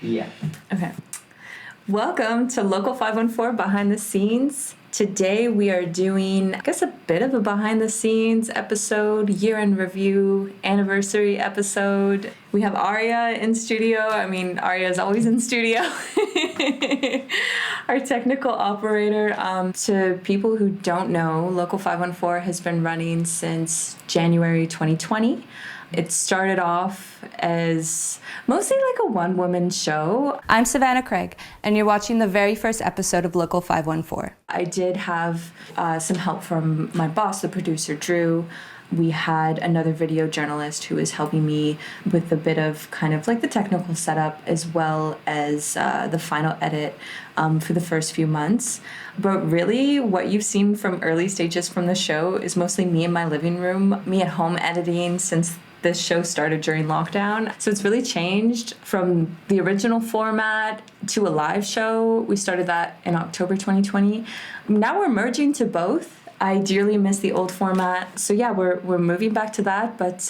Yeah. Okay. Welcome to Local 514 Behind the Scenes. Today we are doing, I guess, a bit of a behind the scenes episode, year-end review, anniversary episode. We have Arya in studio. I mean, Arya is always in studio. Our technical operator. To people who don't know, Local 514 has been running since January 2020. It started off as mostly like a one-woman show. I'm Savannah Craig, and you're watching the very first episode of Local 514. I did have some help from my boss, the producer, Drew. We had another video journalist who was helping me with a bit of kind of like the technical setup as well as the final edit for the first few months. But really, what you've seen from early stages from the show is mostly me in my living room, me at home editing since this show started during lockdown. So it's really changed from the original format to a live show. We started that in October 2020. Now we're merging to both. I dearly miss the old format. So yeah, we're moving back to that, but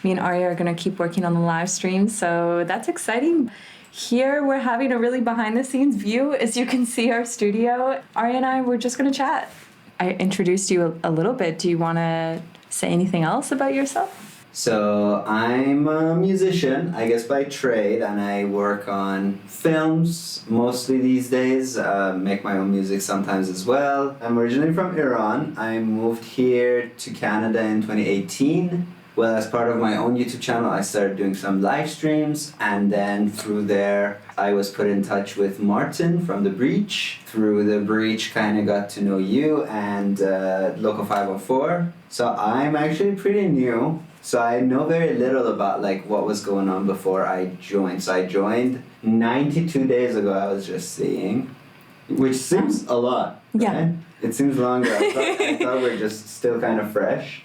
me and Arya are gonna keep working on the live stream. So that's exciting. Here we're having a really behind the scenes view. As you can see our studio. Arya and I were just gonna chat. I introduced you a little bit. Do you wanna say anything else about yourself? So I'm a musician, I guess by trade, and I work on films mostly these days, make my own music sometimes as well. I'm originally from Iran. I moved here to Canada in 2018. Well, as part of my own YouTube channel, I started doing some live streams, and then through there, I was put in touch with Martin from The Breach. Through The Breach, kind of got to know you and Local 504. So I'm actually pretty new. So I know very little about like what was going on before I joined. So I joined 92 days ago, I was just seeing, which seems a lot. Yeah. Right? It seems longer. I thought we're just still kind of fresh.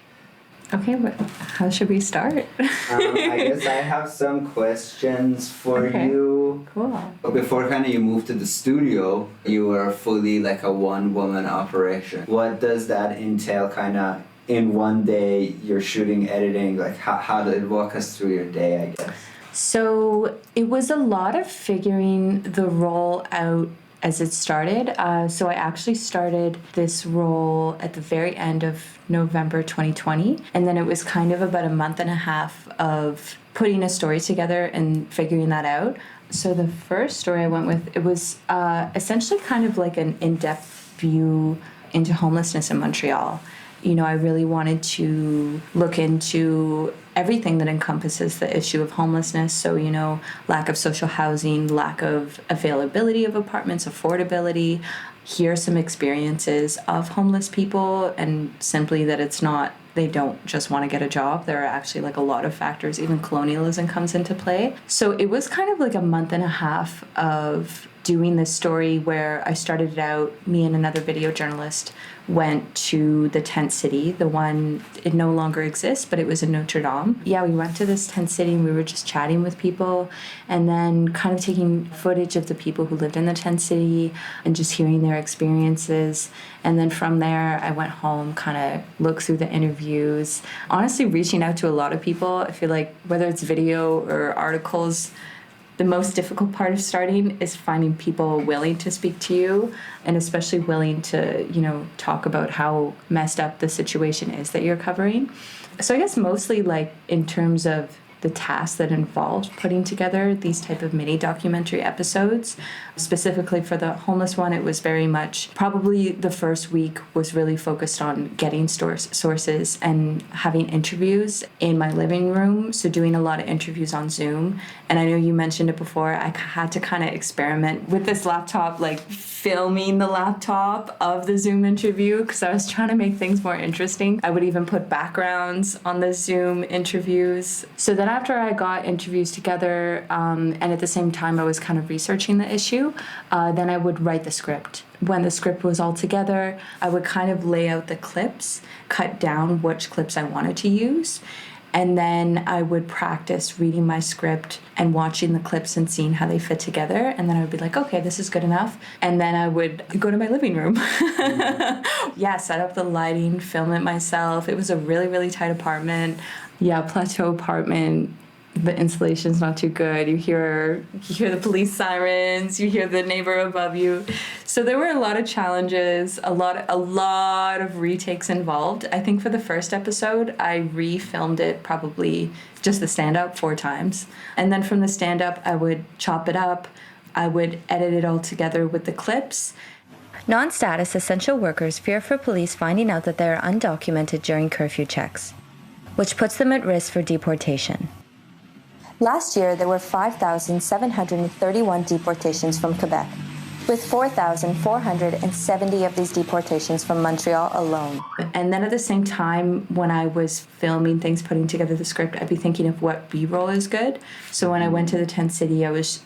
Okay, but how should we start? I guess I have some questions for you. Cool. But before kind of you moved to the studio, you were fully like a one-woman operation. What does that entail kind of in one day? You're shooting, editing, like how did it walk us through your day, I guess? So it was a lot of figuring the role out as it started. So I actually started this role at the very end of November 2020. And then it was kind of about a month and a half of putting a story together and figuring that out. So the first story I went with, it was essentially kind of like an in-depth view into homelessness in Montreal. You know, I really wanted to look into everything that encompasses the issue of homelessness. So, you know, lack of social housing, lack of availability of apartments, affordability. Hear some experiences of homeless people, and simply that it's not, they don't just want to get a job. There are actually like a lot of factors, even colonialism comes into play. So it was kind of like a month and a half of doing this story where I started it out, me and another video journalist went to the tent city, the one, it no longer exists, but it was in Notre Dame. Yeah, we went to this tent city and we were just chatting with people and then kind of taking footage of the people who lived in the tent city and just hearing their experiences. And then from there, I went home, kind of looked through the interviews, honestly reaching out to a lot of people. I feel like whether it's video or articles, the most difficult part of starting is finding people willing to speak to you and especially willing to, you know, talk about how messed up the situation is that you're covering. So I guess mostly like in terms of the tasks that involved putting together these type of mini documentary episodes. Specifically for the homeless one, it was very much, probably the first week was really focused on getting sources and having interviews in my living room. So doing a lot of interviews on Zoom. And I know you mentioned it before, I had to kind of experiment with this laptop, like filming the laptop of the Zoom interview because I was trying to make things more interesting. I would even put backgrounds on the Zoom interviews. So then after I got interviews together, and at the same time I was kind of researching the issue, then I would write the script. When the script was all together, I would kind of lay out the clips, cut down which clips I wanted to use, and then I would practice reading my script and watching the clips and seeing how they fit together. And then I would be like, okay, this is good enough. And then I would go to my living room. Yeah, set up the lighting, film it myself. It was a really, really tight apartment. Yeah, plateau apartment. the installation's not too good. You hear the police sirens, you hear the neighbor above you. So there were a lot of challenges, a lot of retakes involved. I think for the first episode, I refilmed it probably just the stand-up 4 times. And then from the stand-up, I would chop it up. I would edit it all together with the clips. Non-status essential workers fear for police finding out that they are undocumented during curfew checks, which puts them at risk for deportation. Last year, there were 5,731 deportations from Quebec, with 4,470 of these deportations from Montreal alone. And then at the same time, when I was filming things, putting together the script, I'd be thinking of what B-roll is good. So when I went to the tent city, I was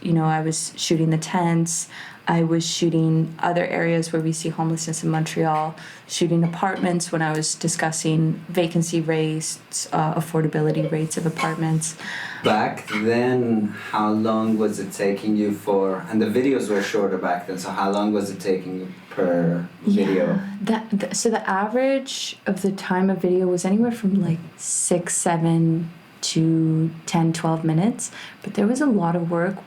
shooting the tents. I was shooting other areas where we see homelessness in Montreal, shooting apartments when I was discussing vacancy rates, affordability rates of apartments. Back then, how long was it taking you and the videos were shorter back then, so how long was it taking you per video? So the average of the time of video was anywhere from like 6, 7 to 10, 12 minutes, but there was a lot of work,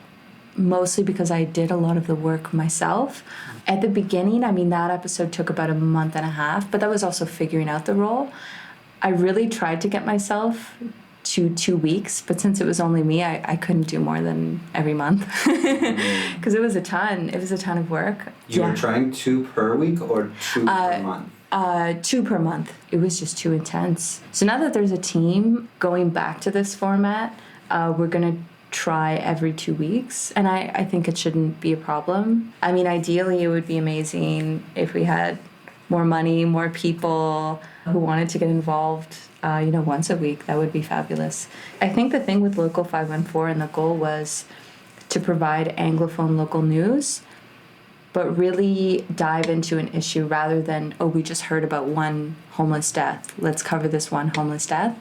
mostly because I did a lot of the work myself. At the beginning, that episode took about a month and a half, but that was also figuring out the role. I really tried to get myself to 2 weeks, but since it was only me, I couldn't do more than every month because it was a ton of work. You were trying 2 per week or 2 per month? 2 per month. It was just too intense. So now that there's a team going back to this format, we're going to try every 2 weeks, and I think it shouldn't be a problem. Ideally, it would be amazing if we had more money, more people who wanted to get involved, once a week. That would be fabulous. I think the thing with Local 514 and the goal was to provide anglophone local news, but really dive into an issue rather than, we just heard about one homeless death, let's cover this one homeless death.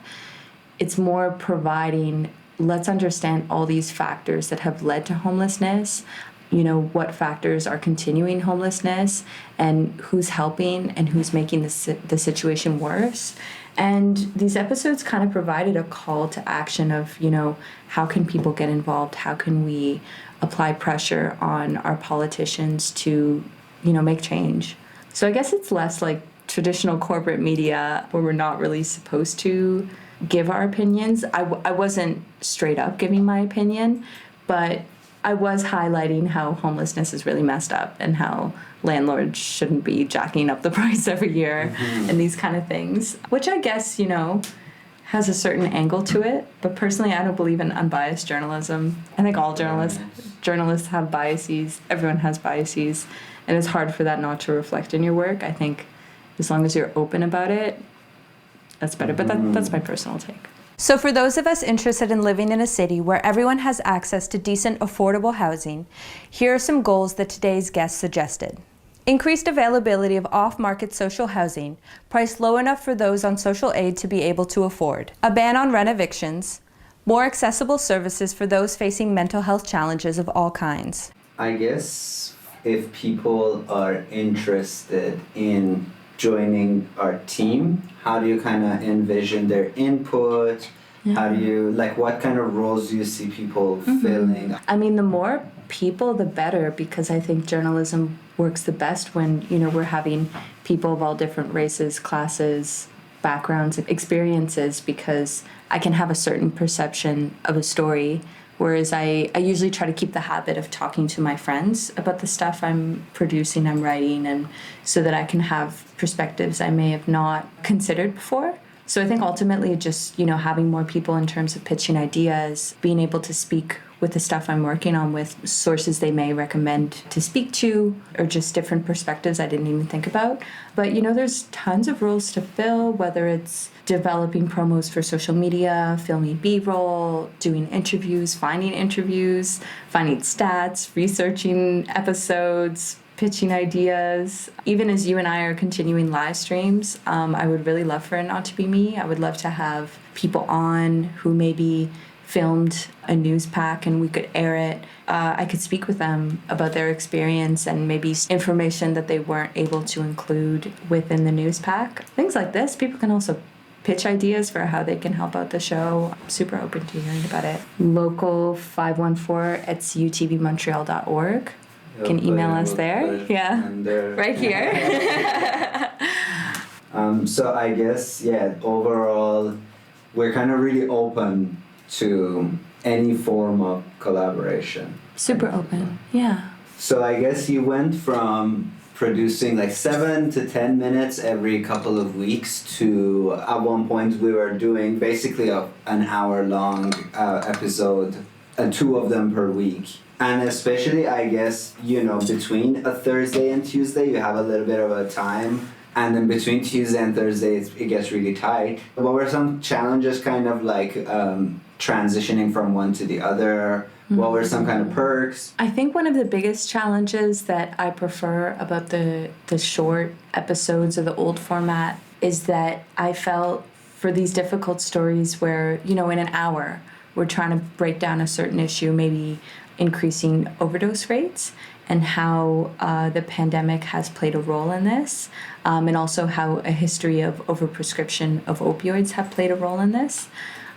It's more providing, let's understand all these factors that have led to homelessness, what factors are continuing homelessness, and who's helping and who's making the situation worse. And these episodes kind of provided a call to action of, how can people get involved? How can we apply pressure on our politicians to, make change? So I guess it's less like traditional corporate media where we're not really supposed to give our opinions. I wasn't straight up giving my opinion, but I was highlighting how homelessness is really messed up and how landlords shouldn't be jacking up the price every year and these kind of things, which I guess, has a certain angle to it. But personally, I don't believe in unbiased journalism. I think all journalists have biases. Everyone has biases, and it's hard for that not to reflect in your work. I think as long as you're open about it, that's better. But that's my personal take. So for those of us interested in living in a city where everyone has access to decent, affordable housing, here are some goals that today's guest suggested. Increased availability of off-market social housing, priced low enough for those on social aid to be able to afford. A ban on rent evictions. More accessible services for those facing mental health challenges of all kinds. I guess if people are interested in joining our team, how do you kind of envision their input? How do you, what kind of roles do you see people filling? The more people, the better, because I think journalism works the best when, we're having people of all different races, classes, backgrounds, experiences, because I can have a certain perception of a story. Whereas I usually try to keep the habit of talking to my friends about the stuff I'm producing, I'm writing, and so that I can have perspectives I may have not considered before. So I think ultimately just, having more people in terms of pitching ideas, being able to speak with the stuff I'm working on with sources they may recommend to speak to, or just different perspectives I didn't even think about. But, there's tons of roles to fill, whether it's developing promos for social media, filming B-roll, doing interviews, finding stats, researching episodes, pitching ideas. Even as you and I are continuing live streams, I would really love for it not to be me. I would love to have people on who maybe filmed a news pack and we could air it. I could speak with them about their experience and maybe information that they weren't able to include within the news pack. Things like this. People can also pitch ideas for how they can help out the show. I'm super open to hearing about it. Local 514@utvmontreal.org. Can email us there. Yeah. Right here. So I guess, overall, we're kind of really open to any form of collaboration. Super open, yeah. So I guess you went from producing like 7 to 10 minutes every couple of weeks to at one point we were doing basically an hour-long episode, 2 of them per week. And especially, I guess, between a Thursday and Tuesday, you have a little bit of a time. And then between Tuesday and Thursday, it gets really tight. What were some challenges kind of like transitioning from one to the other? What were some kind of perks? I think one of the biggest challenges that I prefer about the short episodes of the old format is that I felt for these difficult stories where, in an hour, we're trying to break down a certain issue, maybe increasing overdose rates, and how the pandemic has played a role in this, and also how a history of overprescription of opioids have played a role in this.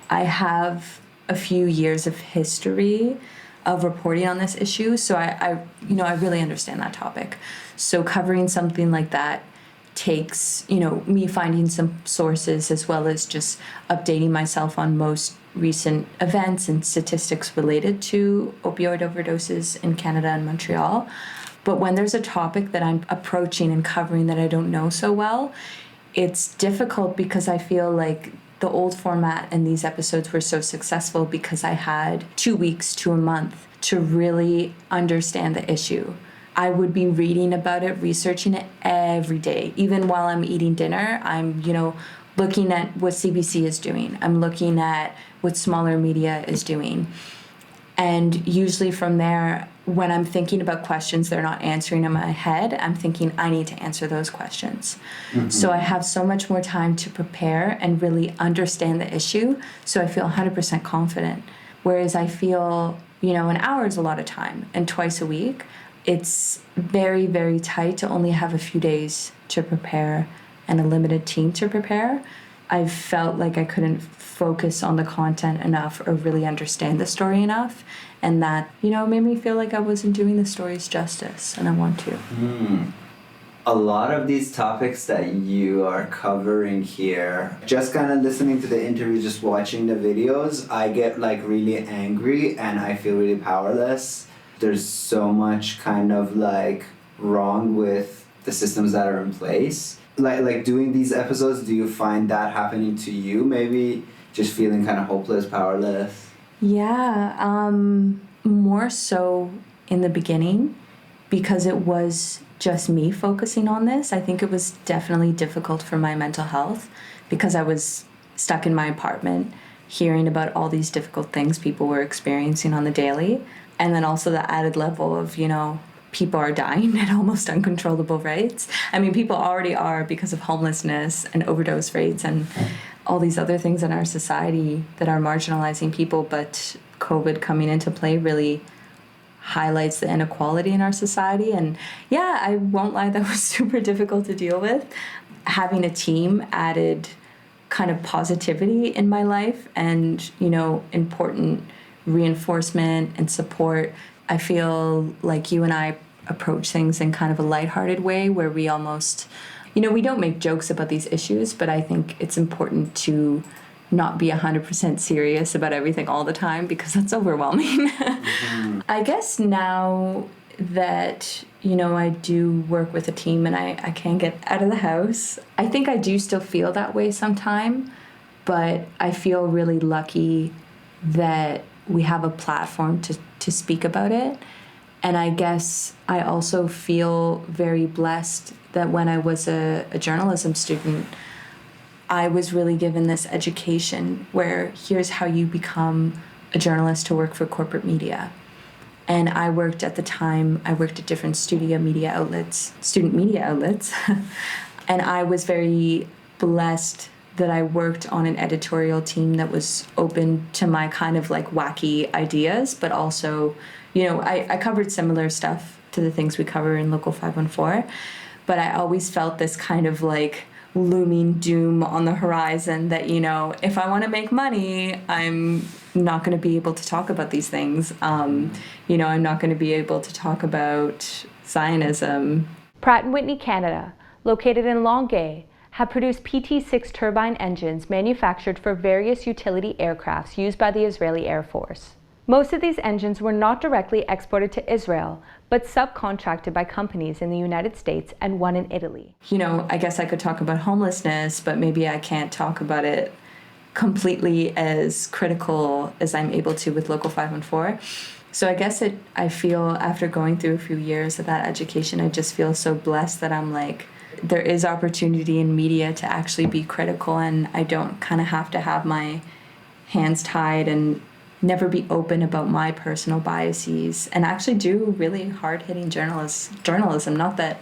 I have a few years of history of reporting on this issue, so I really understand that topic. So covering something like that takes, me finding some sources as well as just updating myself on most recent events and statistics related to opioid overdoses in Canada and Montreal. But when there's a topic that I'm approaching and covering that I don't know so well, it's difficult because I feel like the old format and these episodes were so successful because I had 2 weeks to a month to really understand the issue. I would be reading about it, researching it every day. Even while I'm eating dinner, I'm, looking at what CBC is doing. I'm looking at what smaller media is doing. And usually from there, when I'm thinking about questions they're not answering in my head, I'm thinking I need to answer those questions. Mm-hmm. So I have so much more time to prepare and really understand the issue, so I feel 100% confident. Whereas I feel, an hour is a lot of time, and twice a week, it's very, very tight to only have a few days to prepare and a limited team to prepare. I felt like I couldn't focus on the content enough or really understand the story enough. And that, made me feel like I wasn't doing the stories justice, and I want to. A lot of these topics that you are covering here, just kind of listening to the interview, just watching the videos, I get like really angry and I feel really powerless. There's so much kind of like wrong with the systems that are in place. Like doing these episodes, do you find that happening to you? Maybe just feeling kind of hopeless, powerless? Yeah, more so in the beginning because it was just me focusing on this. I think it was definitely difficult for my mental health because I was stuck in my apartment hearing about all these difficult things people were experiencing on the daily. And then also the added level of, people are dying at almost uncontrollable rates. I mean, people already are because of homelessness and overdose rates and all these other things in our society that are marginalizing people, but COVID coming into play really highlights the inequality in our society. And yeah, I won't lie, that was super difficult to deal with. Having a team added kind of positivity in my life and, important reinforcement and support. I feel like you and I approach things in kind of a lighthearted way where we almost, we don't make jokes about these issues, but I think it's important to not be 100% serious about everything all the time because that's overwhelming. Mm-hmm. I guess now that, I do work with a team and I can get out of the house, I think I do still feel that way sometime, but I feel really lucky that we have a platform to speak about it. And I guess I also feel very blessed that when I was a journalism student, I was really given this education where here's how you become a journalist to work for corporate media. And I worked at different student media outlets. And I was very blessed that I worked on an editorial team that was open to my kind of like wacky ideas, but also, I covered similar stuff to the things we cover in Local 514, but I always felt this kind of like looming doom on the horizon that, you know, if I want to make money, I'm not going to be able to talk about these things. You know, I'm not going to be able to talk about Zionism. Pratt & Whitney Canada, located in Longueuil, have produced PT-6 turbine engines manufactured for various utility aircrafts used by the Israeli Air Force. Most of these engines were not directly exported to Israel, but subcontracted by companies in the United States and one in Italy. You know, I guess I could talk about homelessness, but maybe I can't talk about it completely as critical as I'm able to with Local 514. So I guess I feel after going through a few years of that education, I just feel so blessed that I'm like, there is opportunity in media to actually be critical, and I don't kind of have to have my hands tied and never be open about my personal biases, and actually do really hard-hitting journalism. Not that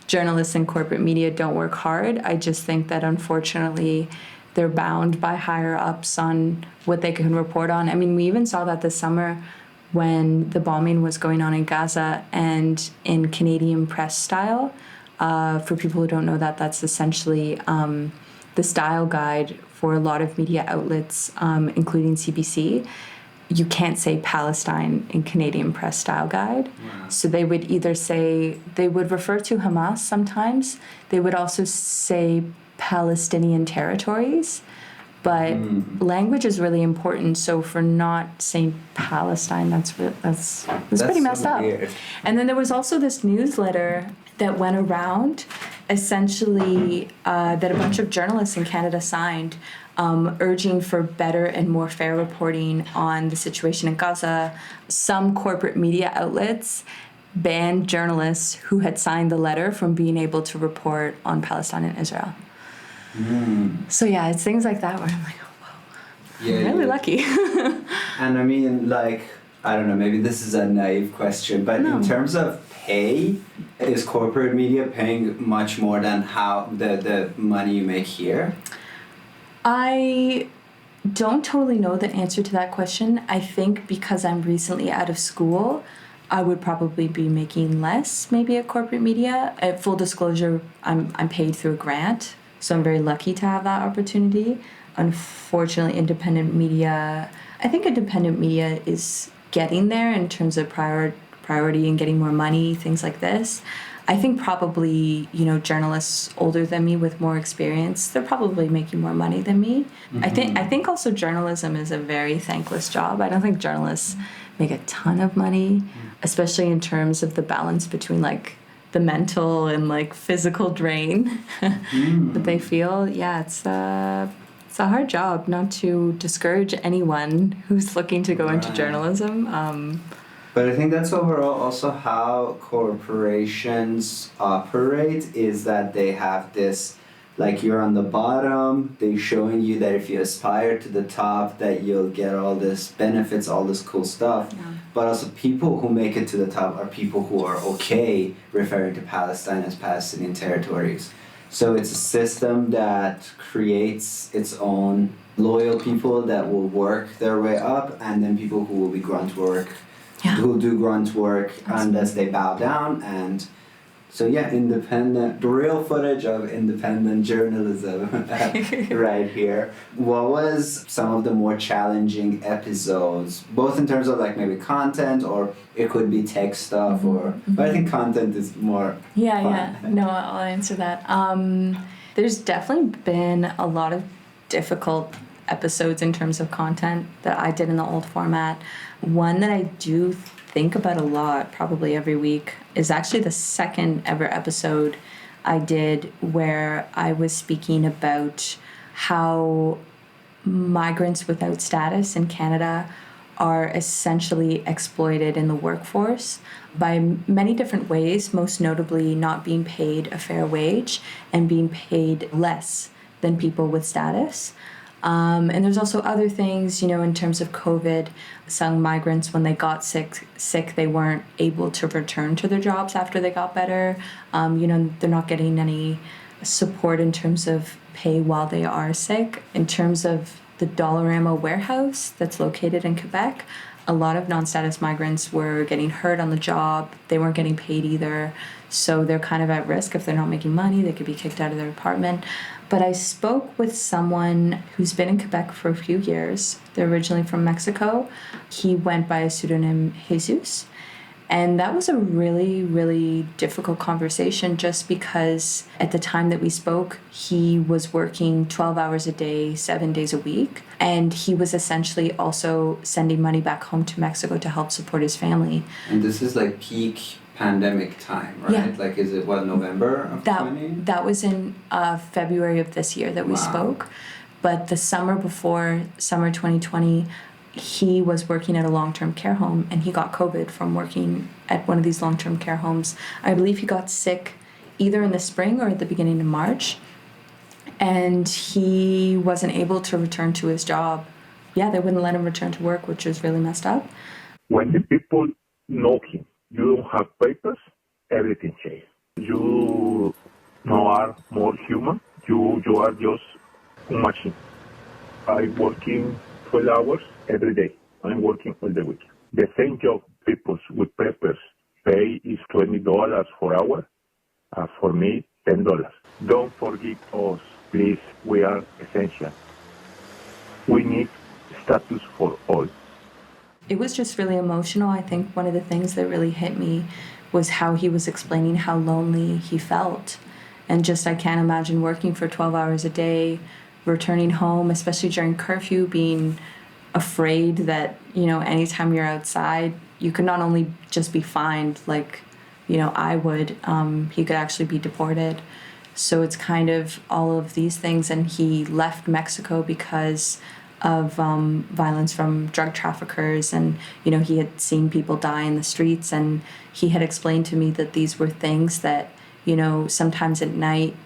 journalists in corporate media don't work hard. I just think that unfortunately they're bound by higher ups on what they can report on. I mean, we even saw that this summer when the bombing was going on in Gaza, and in Canadian press style. For people who don't know that, that's essentially the style guide for a lot of media outlets, including CBC. You can't say Palestine in Canadian press style guide. Wow. So they would either say, they would refer to Hamas sometimes. They would also say Palestinian territories. But language is really important. So for not saying Palestine, that's pretty messed up. Weird. And then there was also this newsletter that went around, essentially that a bunch of journalists in Canada signed, urging for better and more fair reporting on the situation in Gaza. Some corporate media outlets banned journalists who had signed the letter from being able to report on Palestine and Israel. So yeah, it's things like that where I'm like, oh, whoa, I'm really lucky. And I mean, like, I don't know, maybe this is a naive question, but in terms of pay, is corporate media paying much more than how the money you make here? I don't totally know the answer to that question. I think because I'm recently out of school, I would probably be making less maybe at corporate media. At full disclosure, I'm paid through a grant. So I'm very lucky to have that opportunity. Unfortunately, independent media is getting there in terms of priority and getting more money, things like this. I think probably, you know, journalists older than me with more experience, they're probably making more money than me. Mm-hmm. I think also journalism is a very thankless job. I don't think journalists make a ton of money, especially in terms of the balance between like the mental and like physical drain that they feel. Yeah, it's a hard job, not to discourage anyone who's looking to go into journalism. But I think that's overall also how corporations operate, is that they have this, like, you're on the bottom, they're showing you that if you aspire to the top that you'll get all this benefits, all this cool stuff. Yeah. But also people who make it to the top are people who are okay referring to Palestine as Palestinian territories. So it's a system that creates its own loyal people that will work their way up, and then people who will be grunt work, who do grunt work unless they bow down. And so yeah, the real footage of independent journalism right here. What was some of the more challenging episodes, both in terms of like maybe content, or it could be tech stuff, but I think content is more fun. Yeah. No, I'll answer that. There's definitely been a lot of difficult episodes in terms of content that I did in the old format. One that I do think about a lot, probably every week, is actually the second ever episode I did where I was speaking about how migrants without status in Canada are essentially exploited in the workforce by many different ways, most notably not being paid a fair wage and being paid less than people with status. And there's also other things, you know, in terms of COVID. Some migrants, when they got sick, they weren't able to return to their jobs after they got better. You know, they're not getting any support in terms of pay while they are sick. In terms of the Dollarama warehouse that's located in Quebec, a lot of non-status migrants were getting hurt on the job. They weren't getting paid either. So they're kind of at risk. If they're not making money, they could be kicked out of their apartment. But I spoke with someone who's been in Quebec for a few years. They're originally from Mexico. He went by a pseudonym Jesus. And that was a really, really difficult conversation just because at the time that we spoke, he was working 12 hours a day, 7 days a week. And he was essentially also sending money back home to Mexico to help support his family. And this is like peak pandemic time, right? Yeah. Like, is it November of 20? That was in February of this year that we spoke. But the summer before, summer 2020, he was working at a long-term care home and he got COVID from working at one of these long-term care homes. I believe he got sick either in the spring or at the beginning of March. And he wasn't able to return to his job. Yeah, they wouldn't let him return to work, which was really messed up. When the people know him, you don't have papers, everything changes. You now are more human. You are just a machine. I'm working 12 hours every day. I'm working all the week. The same job people with papers pay is $20 for hour. For me, $10. Don't forget us, please. We are essential. We need status for all. It was just really emotional. I think one of the things that really hit me was how he was explaining how lonely he felt. And just I can't imagine working for 12 hours a day, returning home, especially during curfew, being afraid that, anytime you're outside, you could not only just be fined like, I would, he could actually be deported. So it's kind of all of these things. And he left Mexico because of violence from drug traffickers. And, he had seen people die in the streets. And he had explained to me that these were things that, sometimes at night,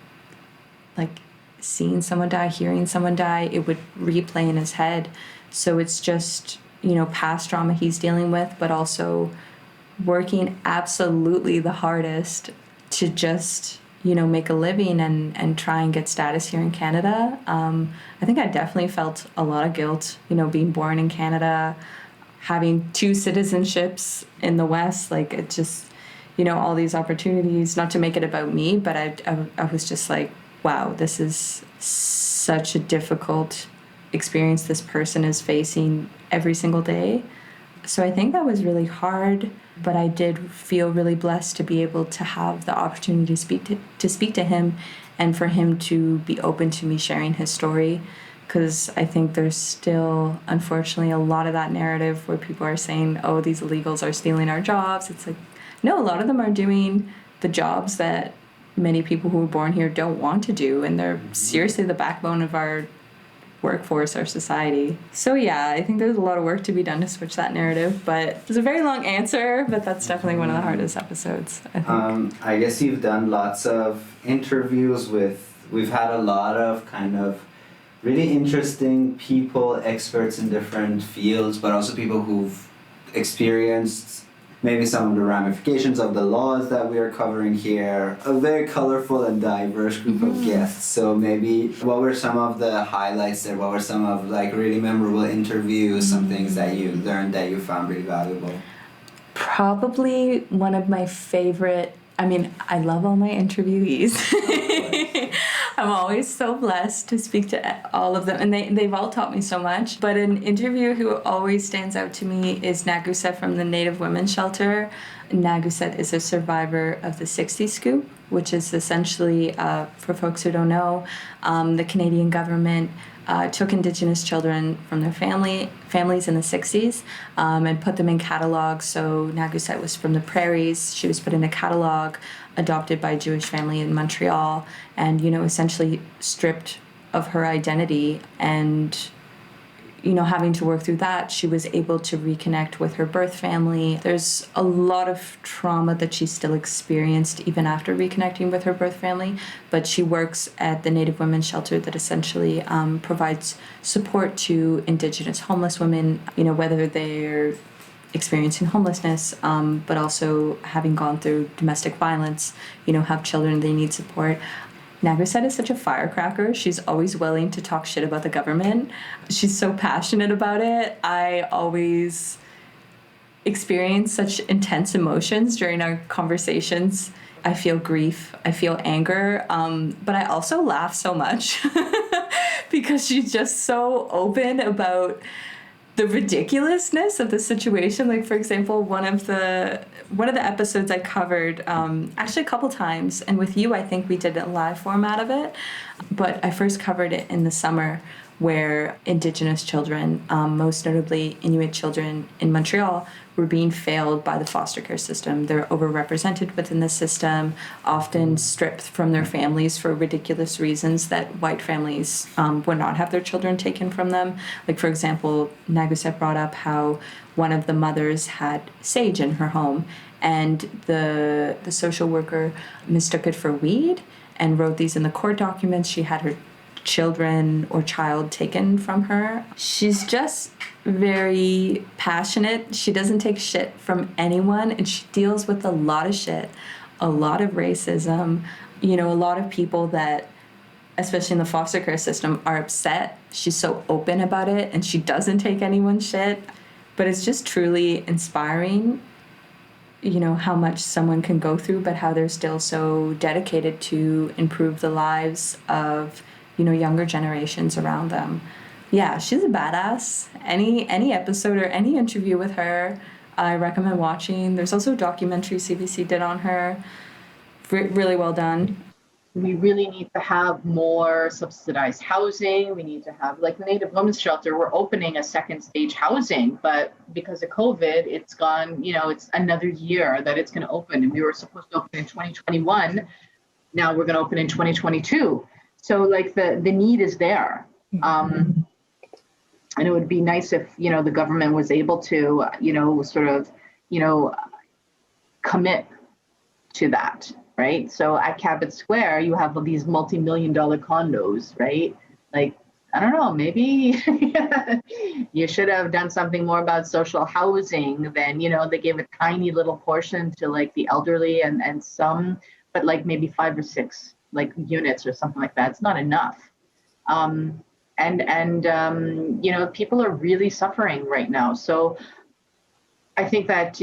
like seeing someone die, hearing someone die, it would replay in his head. So it's just, past trauma he's dealing with, but also working absolutely the hardest to just, make a living and try and get status here in Canada. I think I definitely felt a lot of guilt, being born in Canada, having 2 citizenships in the West, like it just, all these opportunities, not to make it about me, but I was just like, wow, this is such a difficult experience this person is facing every single day. So I think that was really hard, but I did feel really blessed to be able to have the opportunity to speak to him and for him to be open to me sharing his story, because I think there's still, unfortunately, a lot of that narrative where people are saying, oh, these illegals are stealing our jobs. It's like, no, a lot of them are doing the jobs that many people who were born here don't want to do, and they're seriously the backbone of our workforce, our society. So yeah, I think there's a lot of work to be done to switch that narrative, but it's a very long answer, but that's definitely one of the hardest episodes, I think. I guess you've done lots of interviews we've had a lot of kind of really interesting people, experts in different fields, but also people who've experienced maybe some of the ramifications of the laws that we are covering here. A very colorful and diverse group of guests. So maybe what were some of the highlights there? What were some of like really memorable interviews, some things that you learned that you found really valuable? Probably one of my favorite, I love all my interviewees. I'm always so blessed to speak to all of them, and they've all taught me so much. But an interview who always stands out to me is Naguset from the Native Women's Shelter. Naguset is a survivor of the 60s scoop, which is essentially, for folks who don't know, the Canadian government took Indigenous children from their families in the 60s and put them in catalogs. So Naguset was from the prairies. She was put in a catalog, adopted by a Jewish family in Montreal, and, essentially stripped of her identity. And, having to work through that, she was able to reconnect with her birth family. There's a lot of trauma that she still experienced even after reconnecting with her birth family, but she works at the Native Women's Shelter that essentially provides support to Indigenous homeless women, whether they're experiencing homelessness, but also having gone through domestic violence, have children, they need support. Naguset is such a firecracker. She's always willing to talk shit about the government. She's so passionate about it. I always experience such intense emotions during our conversations. I feel grief, I feel anger, but I also laugh so much because she's just so open about the ridiculousness of the situation. Like, for example, one of the episodes I covered actually a couple times, and with you I think we did a live format of it, but I first covered it in the summer, where Indigenous children, most notably Inuit children in Montreal, were being failed by the foster care system. They're overrepresented within the system, often stripped from their families for ridiculous reasons that white families would not have their children taken from them. Like, for example, Naguset brought up how one of the mothers had sage in her home, and the social worker mistook it for weed and wrote these in the court documents. She had her children or child taken from her. She's just very passionate. She doesn't take shit from anyone, and she deals with a lot of shit, a lot of racism, a lot of people that, especially in the foster care system, are upset. She's so open about it, and she doesn't take anyone's shit. But it's just truly inspiring, how much someone can go through, but how they're still so dedicated to improve the lives of younger generations around them. Yeah, she's a badass. Any episode or any interview with her, I recommend watching. There's also a documentary CBC did on her. Really well done. We really need to have more subsidized housing. We need to have, like the Native Women's Shelter, we're opening a second stage housing, but because of COVID, it's gone, it's another year that it's going to open. And we were supposed to open in 2021. Now we're going to open in 2022. So like the need is there. And it would be nice if, the government was able to, sort of, commit to that, right? So at Cabot Square, you have these multi-million-dollar condos, right? Like, I don't know, maybe you should have done something more about social housing than, they gave a tiny little portion to like the elderly and some, but like maybe 5 or 6 like units or something like that. It's not enough. People are really suffering right now. So I think that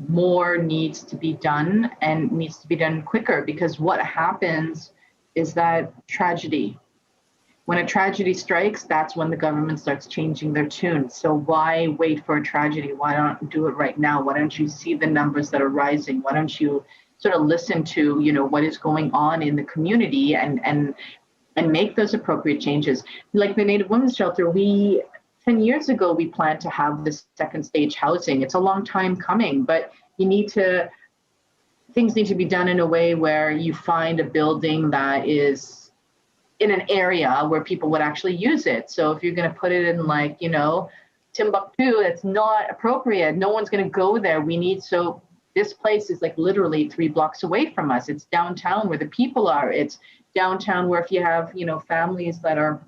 more needs to be done, and needs to be done quicker, because what happens is that when a tragedy strikes, that's when the government starts changing their tune. So why wait for a tragedy? Why don't do it right now? Why don't you see the numbers that are rising? Why don't you sort of listen to, what is going on in the community and make those appropriate changes? Like the Native Women's Shelter, 10 years ago, we planned to have this second stage housing. It's a long time coming, but things need to be done in a way where you find a building that is in an area where people would actually use it. So if you're going to put it in like, Timbuktu, it's not appropriate. No one's going to go there. This place is like literally 3 blocks away from us. It's downtown where the people are. It's downtown where if you have, families that are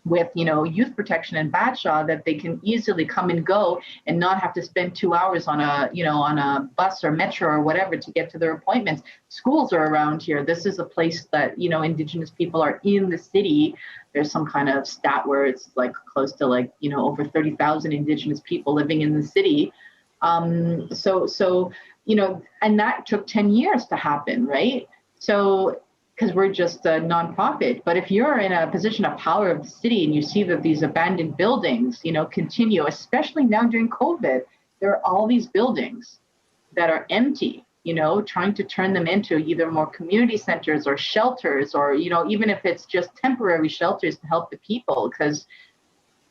with, youth protection and Batshaw, that they can easily come and go and not have to spend 2 hours on a bus or metro or whatever to get to their appointments. Schools are around here. This is a place that, Indigenous people are in the city. There's some kind of stat where it's like close to like, over 30,000 Indigenous people living in the city. And that took 10 years to happen, right? So, because we're just a nonprofit. But if you're in a position of power of the city and you see that these abandoned buildings, continue, especially now during COVID, there are all these buildings that are empty, trying to turn them into either more community centers or shelters, or, even if it's just temporary shelters to help the people. Because,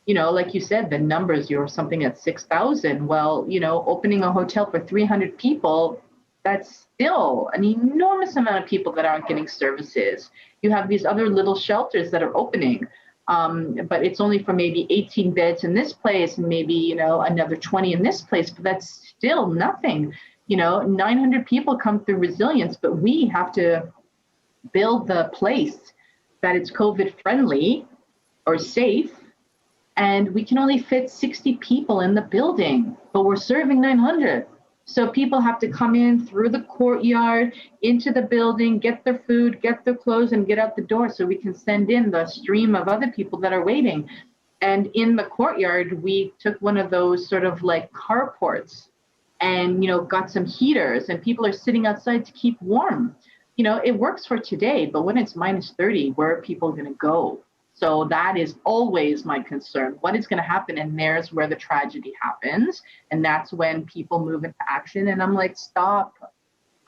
like you said, the numbers, you're something at 6,000. Well, opening a hotel for 300 people, that's still an enormous amount of people that aren't getting services. You have these other little shelters that are opening, but it's only for maybe 18 beds in this place and maybe, another 20 in this place, but that's still nothing. 900 people come through resilience, but we have to build the place that it's COVID friendly or safe. And we can only fit 60 people in the building, but we're serving 900. So people have to come in through the courtyard, into the building, get their food, get their clothes, and get out the door so we can send in the stream of other people that are waiting. And in the courtyard, we took one of those sort of like carports and, got some heaters, and people are sitting outside to keep warm. It works for today, but when it's minus 30, where are people going to go? So that is always my concern. What is going to happen? And there's where the tragedy happens. And that's when people move into action. And I'm like, stop.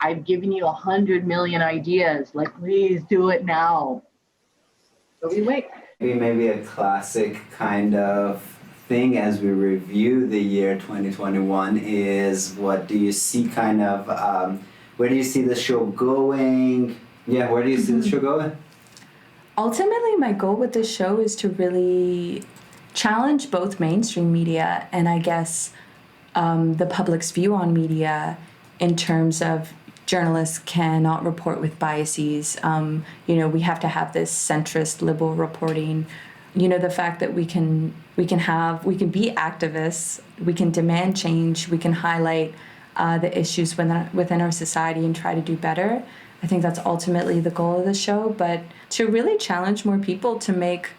I've given you 100 million ideas. Like, please do it now. So we wait. Maybe a classic kind of thing as we review the year 2021 is, what do you see kind of, where do you see the show going? Yeah, where do you see the show going? Ultimately, my goal with this show is to really challenge both mainstream media and I guess the public's view on media in terms of journalists cannot report with biases. We have to have this centrist liberal reporting. The fact that we can be activists, we can demand change, we can highlight the issues within our society and try to do better. I think that's ultimately the goal of the show, but to really challenge more people to make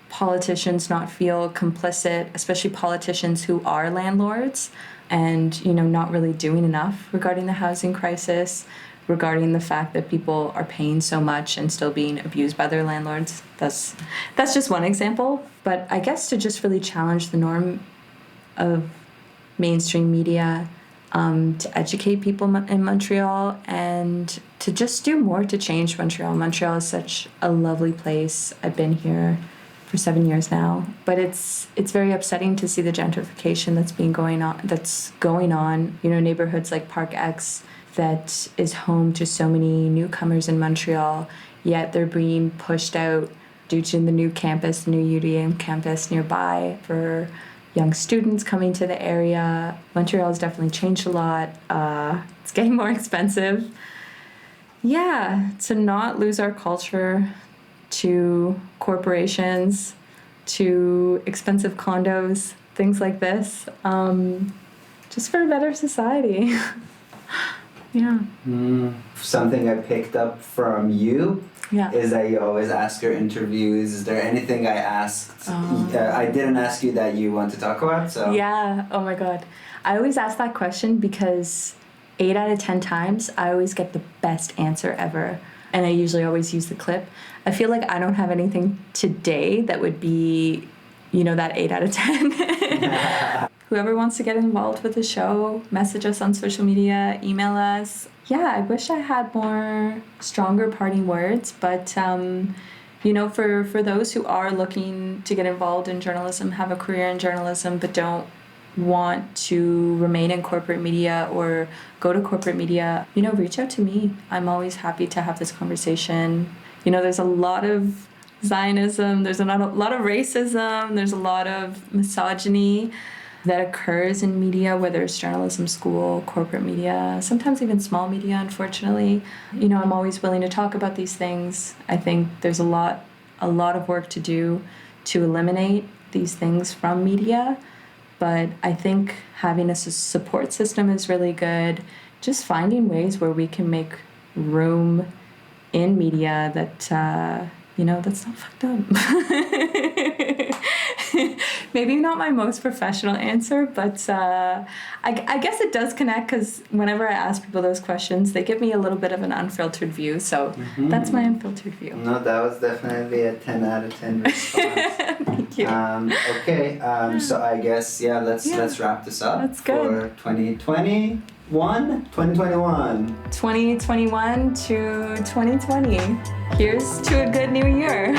politicians not feel complicit, especially politicians who are landlords and, not really doing enough regarding the housing crisis, regarding the fact that people are paying so much and still being abused by their landlords. That's just one example, but I guess to just really challenge the norm of mainstream media, to educate people in Montreal and to just do more to change Montreal. Montreal is such a lovely place. I've been here for 7 years now, but it's very upsetting to see the gentrification that's going on. Neighborhoods like Park X that is home to so many newcomers in Montreal, yet they're being pushed out due to the new campus, the new UDM campus nearby for young students coming to the area. Montreal has definitely changed a lot. It's getting more expensive. Yeah, to not lose our culture to corporations, to expensive condos, things like this, just for a better society. Yeah. Something I picked up from you Yeah. is that you always ask your interviews, is there anything I asked, I didn't ask you that you want to talk about? So Yeah, oh my God. I always ask that question because 8 out of 10 times, I always get the best answer ever. And I usually always use the clip. I feel like I don't have anything today that would be, that 8 out of 10. Whoever wants to get involved with the show, message us on social media, email us. Yeah, I wish I had more stronger parting words, but for those who are looking to get involved in journalism, have a career in journalism, but don't want to remain in corporate media or go to corporate media, reach out to me. I'm always happy to have this conversation. There's a lot of Zionism, there's a lot of racism, there's a lot of misogyny that occurs in media, whether it's journalism school, corporate media, sometimes even small media, unfortunately. I'm always willing to talk about these things. I think there's a lot of work to do to eliminate these things from media, but I think having a support system is really good. Just finding ways where we can make room in media that, that's not fucked up. Maybe not my most professional answer, but I guess it does connect because whenever I ask people those questions, they give me a little bit of an unfiltered view. So that's my unfiltered view. No, that was definitely a 10 out of 10 response. Thank you. Okay, so I guess, let's wrap this up. That's good. For 2021? 2021 to 2020. Here's to a good new year.